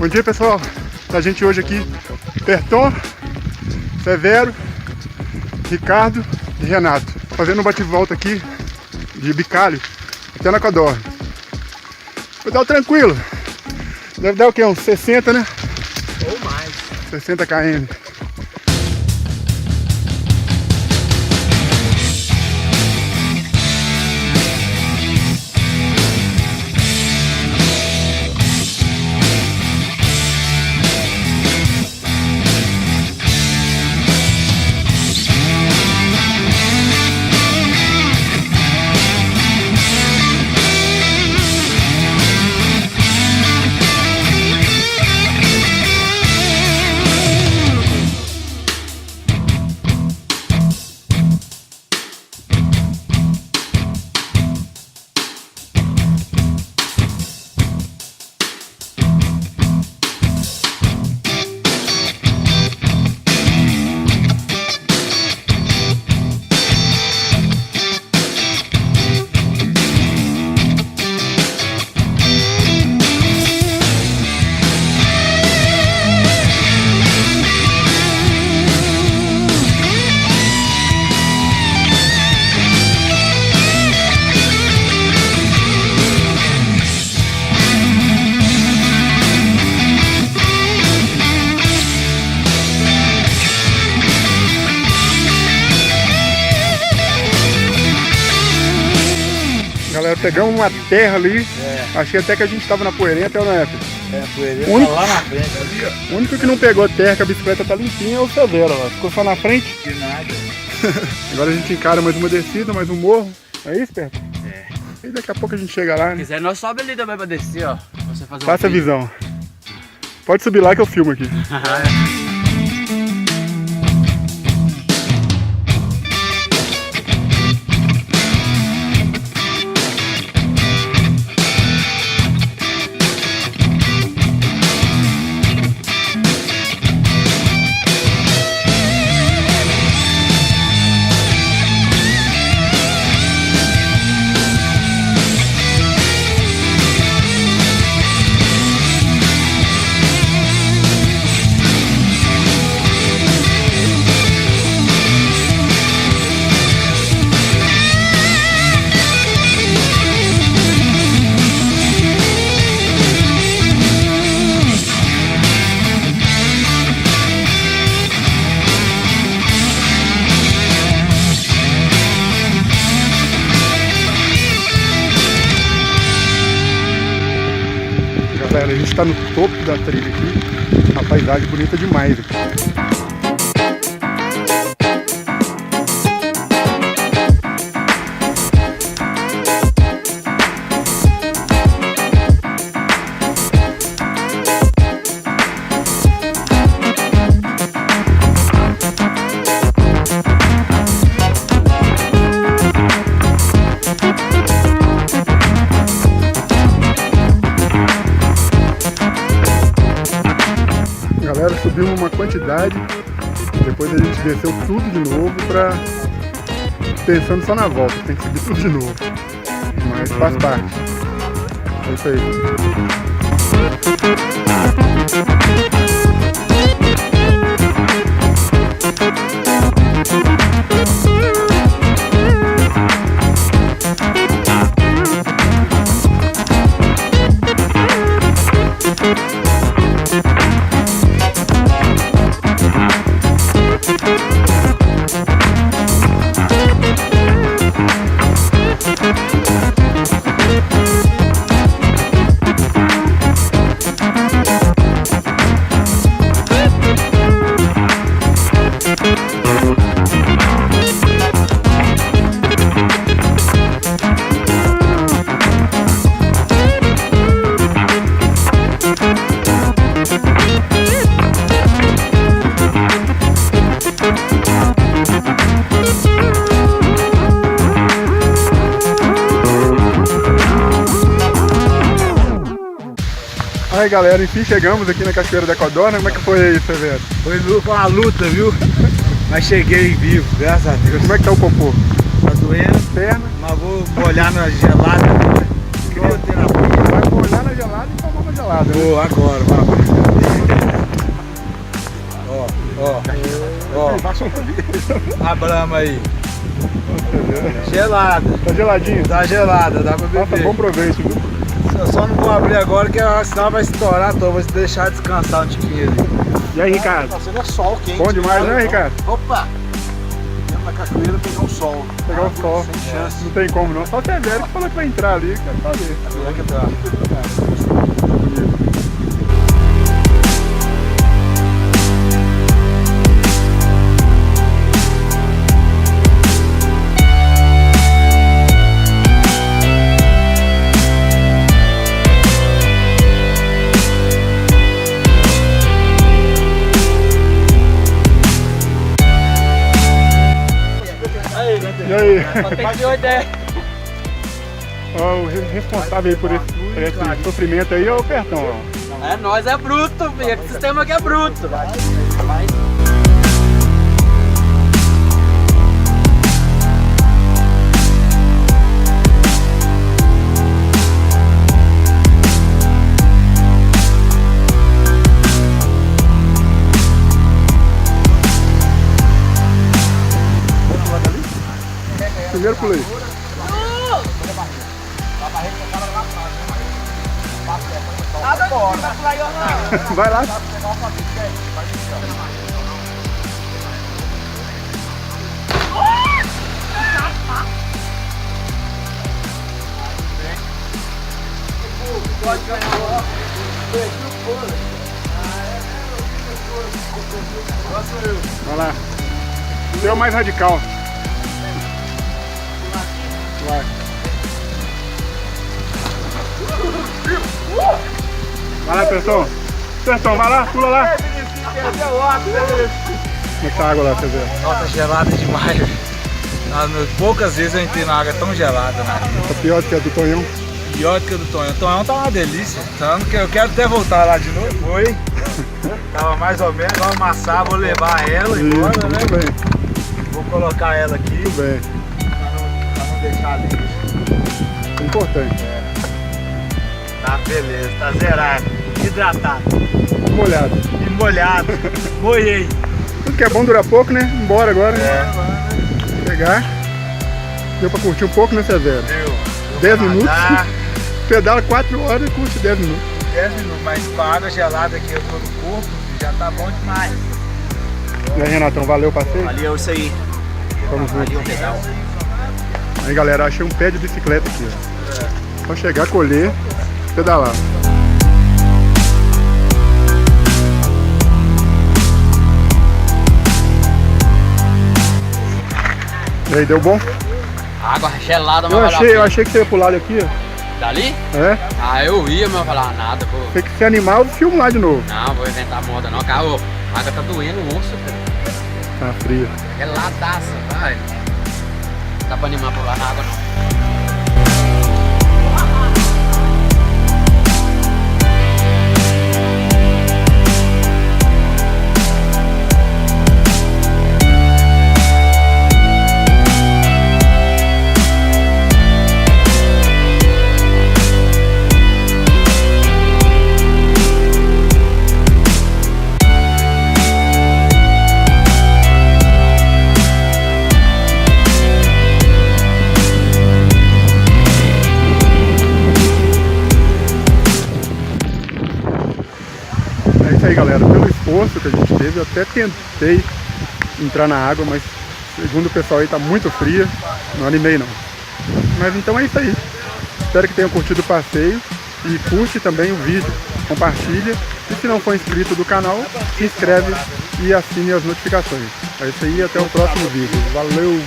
Bom dia, pessoal. A gente hoje aqui, Perton, Severo, Ricardo e Renato, fazendo um bate-volta aqui de Bicalho até na Codorna. Pedal tranquilo. Deve dar o quê? Uns 60, né? Ou mais. 60 km. Galera, pegamos uma terra ali, achei até que a gente estava na poeirinha até na época. Poeirinha tá lá na frente ali, ó. O único que não pegou terra, que a bicicleta tá limpinha, é o Severo, ó. Ficou só na frente. De nada. Agora a gente encara mais uma descida, mais um morro. É isso, Perto? É. E daqui a pouco a gente chega lá, Se né? quiser, nós sobe ali também pra descer, ó. Você fazer Faça a visão. Pode subir lá que eu filmo aqui. Galera, a gente está no topo da trilha aqui, uma paisagem bonita demais aqui. Galera, subimos uma quantidade, depois a gente desceu tudo de novo pensando só na volta, tem que subir tudo de novo, mas faz parte, é isso aí. Aí galera, enfim chegamos aqui na Cachoeira da Codorna. Como é que foi aí, Severo? Foi uma luta, viu? Mas cheguei vivo, graças a Deus. Como é que tá o popô? Tá doendo, Perna? mas vou molhar na gelada. Queria ter na boca. Vai molhar na gelada e tomar uma gelada. Vou agora, vamos abrir. Ó. A brama aí. Gelada. Tá geladinho? Tá gelada, dá pra beber. Faça bom proveito, viu? Eu só não vou abrir agora, que senão vai estourar todo. Vou deixar descansar um tiquinho ali. E aí, Ricardo? Tá sendo sol quente. Bom demais, né, Ricardo? Opa! Viemos na cachoeira pegar o sol. Pegar o sol. Sem chance. Não tem como não. Só o Severo que falou que vai entrar ali, cara. Só ver. Tem que entrar. E aí? Tem de ideia. Ó, o responsável aí por esse sofrimento aí é o Pertão, ó. É, nós é bruto, filho. Esse sistema aqui é bruto. Primeiro pulei. Vai lá. Vai lá. Você é o mais radical. Vai. Vai lá, Pertão. Pertão, vai lá, pula lá. Como é que tá a água lá, Severo? Nossa, gelada demais. Poucas vezes eu entrei na água tão gelada, né? Tá pior do que a do Tonhão. Pior do que a do Tonhão. O Tonhão tá uma delícia. Tanto que eu quero até voltar lá de novo. Foi. Tava mais ou menos, vou amassar, vou levar ela embora, né? Muito bem, Vou colocar ela aqui muito bem. pra não deixar ali. É importante. Tá, beleza, tá zerado. Hidratado. Molhado. E molhado. Molhei. Tudo que é bom dura pouco, né? Embora agora. É. Pegar. Deu pra curtir um pouco, né, Severo? Deu. 10 minutos. Pedala 4 horas e curte 10 minutos. 10 minutos, mas com a água gelada que eu tô no corpo, já tá bom demais. E aí, Renatão, valeu o passeio? Valeu isso aí. Vamos junto. Valeu o pedal. Aí, galera, achei um pé de bicicleta aqui, ó. Só chegar, colher, pedalar. E aí, deu bom? Água gelada, mas Eu achei que você ia pro lado aqui, ó. Dali? É? Ah, eu ia, mas eu falava nada, pô. Tem que se animar, eu filmo lá de novo. Não, vou inventar moda não, cara. Ô, a água tá doendo o osso, cara. Tá fria. Geladaça, vai. Não dá pra animar por lá na água, não. É isso aí, galera. Pelo esforço que a gente teve, eu até tentei entrar na água, mas segundo o pessoal aí tá muito fria, não animei não. Mas então é isso aí. Espero que tenham curtido o passeio e curte também o vídeo, compartilha e se não for inscrito do canal, se inscreve e assine as notificações. É isso aí, até o próximo vídeo. Valeu!